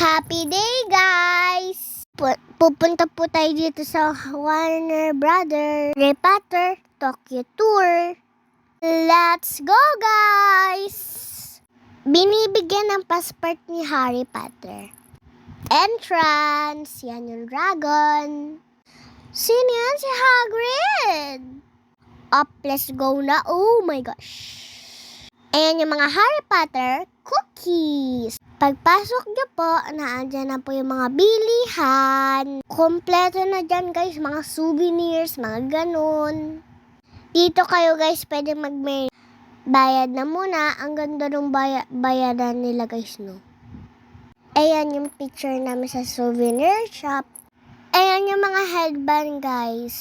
Happy day, guys! Pupunta po tayo dito sa Warner Brother Harry Potter Tokyo Tour. Let's go, guys! Binibigyan ng passport ni Harry Potter. Entrance! Yan yung dragon. Sino yan? Si Hagrid! Up, let's go na. Oh my gosh! Ayan yung mga Harry Potter cookies. Pagpasok nyo po, naandyan na po yung mga bilihan. Kompleto na dyan, guys. Mga souvenirs, mga ganun. Dito kayo, guys, pwede bayad na muna. Ang ganda ng bayadan nila, guys, no? Ayan yung picture namin sa souvenir shop. Ayan yung mga headband, guys.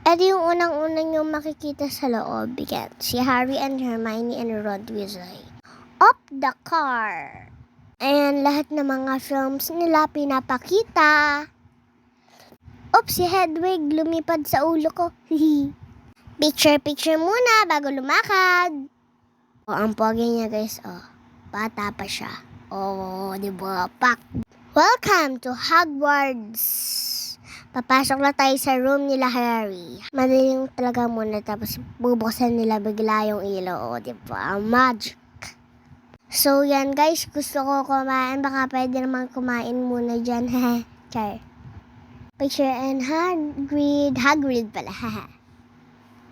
Ito yung unang-unang yung makikita sa loob. Yan, si Harry and Hermione and Ron Weasley. Up the car. Ayan, lahat ng mga films nila pinapakita. Oops, si Hedwig lumipad sa ulo ko. Picture muna bago lumakad. Oh, ang pogi niya, guys. Oh, bata pa siya. Oh, di ba? Pak. Welcome to Hogwarts. Papasok na tayo sa room nila Harry. Madaling talaga muna tapos bubuksan nila bigla yung ilaw. O, di ba? Magic. So, yan guys. Gusto ko kumain. Baka pwede naman kumain muna dyan. Char. Picture and Hagrid. Hagrid pala.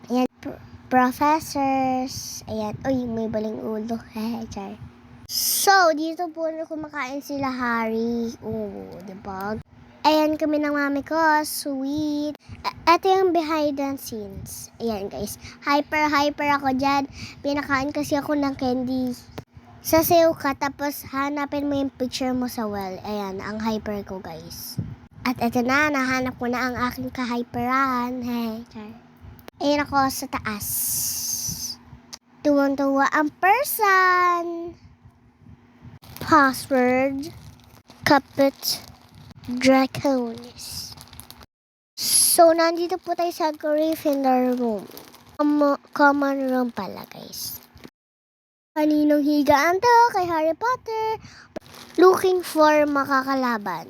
Ayan. Professors. Ayan. Uy, may baling ulo. Char. So, dito po na kumakain sila Harry. Oh, di ba? Ayan kami ng mami ko. Sweet. Ito yung behind the scenes. Ayan guys. Hyper ako dyan. Pinakain kasi ako ng candy. Sasayaw ka tapos hanapin mo yung picture mo sa wall. Ayan, ang hyper ko guys. At ito na, nahanap ko na ang aking ka-hyperan. Hey, char. Ayan ako sa taas. Tuwang-tuwa ang person. Password. Kapit. Draconis. So, nandito po tayo sa Gryffindor room. Common room pala, guys. Kaninong higaan to? Kay Harry Potter. Looking for makakalaban.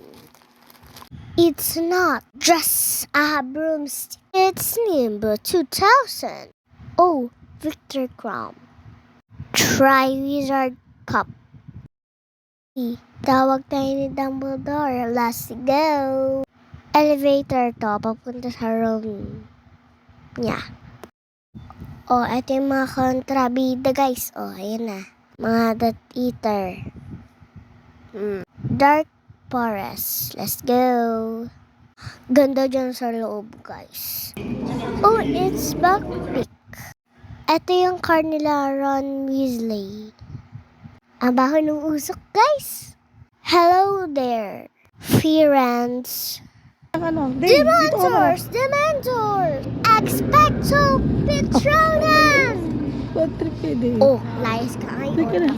It's not just a broomstick. It's number 2000. Oh, Victor Crumb. Triwizard Cup. Tawag tayo ni Dumbledore. Let's go. Elevator to. Papunta sa room niya. Oh, ito yung mga kontrabida, guys. Oh, ayan na. Mga Death Eater. Dark Forest. Let's go. Ganda dyan sa loob, guys. Oh, it's Buckbeak. Ito yung car nila, Ron Weasley. Ang baho ng usok, guys. Hello there, friends. Dementors! Expecto Patronum! Oh, layas ka ngayon.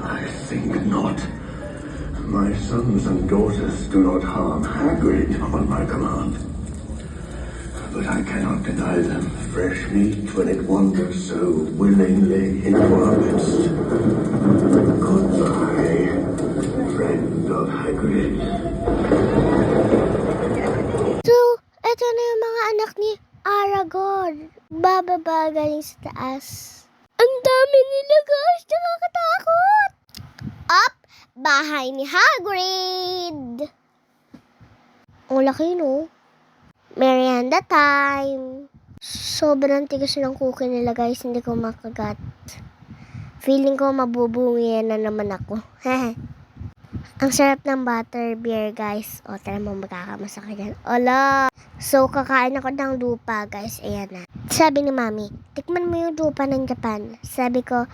I think not. My sons and daughters do not harm Hagrid on my command. But I cannot deny them fresh meat when it wanders so willingly into our midst. Goodbye, friend of Hagrid. So, eto na yung mga anak ni Aragorn. Bababa galing sa taas. Ang dami nila, guys. Nakakatakot. Up, bahay ni Hagrid. Ang laki, no? Merienda time. Sobrang tigas ng cookie nila, guys. Hindi ko makagat. Feeling ko mabubungi na naman ako. Ang sarap ng butterbeer, guys. O, tara mo, magkakamasa ka dyan. Ola! So, kakain ako ng lupa, guys. Ayan na. Sabi ni Mami, tikman mo yung lupa ng Japan. Sabi ko,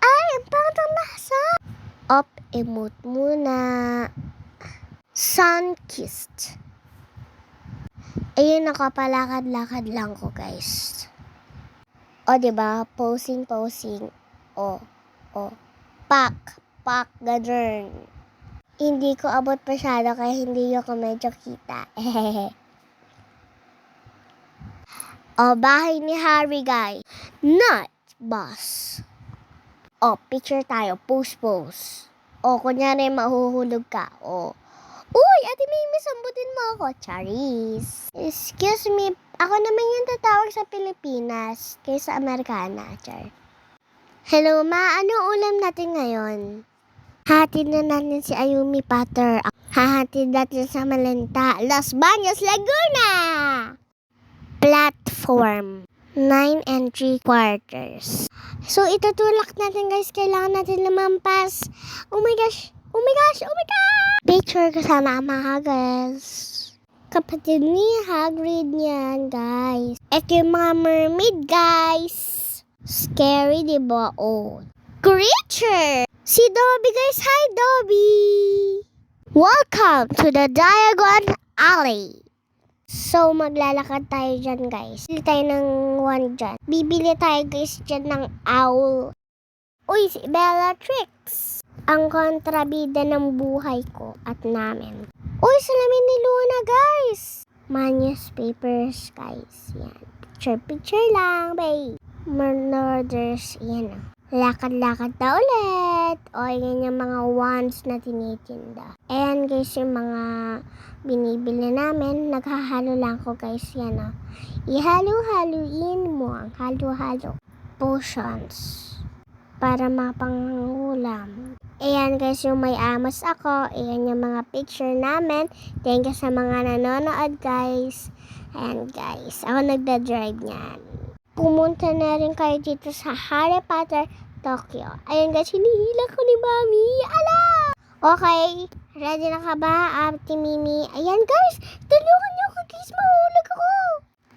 ay, ang pangit ang lasa. Op, emote muna. Sun-kissed. Ayun, nakapalakad-lakad lang ko, guys. O, diba? Posing. O. Pak, ganun. Hindi ko abot masyado kaya hindi ako medyo kita. O, bahay ni Harry, guys. Not boss. O, picture tayo. Pose. O, kunyari, mahuhulog ka. O, uy, Ate Mimi, sambutin mo ako. Charis. Excuse me, ako naman yung tatawag sa Pilipinas kaysa Amerikana. Char. Hello, ma. Ano ulam natin ngayon? Hatid na natin si Ayumi Potter. Hahatid natin sa Malenta, Los Baños, Laguna. Platform 9 3/4. So, itutulak natin, guys. Kailangan natin lumampas. Oh my gosh. Oh my gosh. Oh my God. Picture kasama ang mga guys. Kapatid ni Hagrid niyan, guys. Ito yung mga mermaid, guys. Scary, diba? Oh. Creature! Si Dobby, guys. Hi, Dobby! Welcome to the Diagon Alley. So, maglalakad tayo dyan, guys. Bibili tayo ng one dyan. Bibili tayo, guys, dyan ng owl. Uy, si Bellatrix. Ang kontrabida ng buhay ko at namin. Uy, salamin ni Luna, guys. Mga newspapers, guys. Yan. Picture lang, babe. Murders, yan. Lakad-lakad na ulit. O, yan yung mga wands na tinitinda. Ayan, guys, yung mga binibili namin. Naghahalo lang ko, guys. Yan, o. Ihalo-haluin mo ang halo-halo. Potions. Para mapanghulam. Ayan, guys, yung may amos ako. Ayan yung mga picture namin. Thank you sa mga nanonood, guys. Ayan, guys. Ako nagda-drive niyan. Pumunta na rin kayo dito sa Harry Potter Tokyo. Ayan, guys, hinihila ko ni Mami. Ala! Okay, ready na ka ba, Ate Mimi? Ayan, guys, tulungan niyo ako, guys, mahulog ako.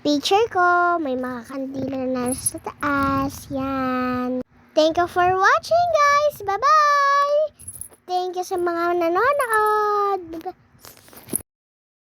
Picture ko, may mga kandila na sa taas. Yan. Thank you for watching, guys. Bye-bye! Thank you sa mga nanonood.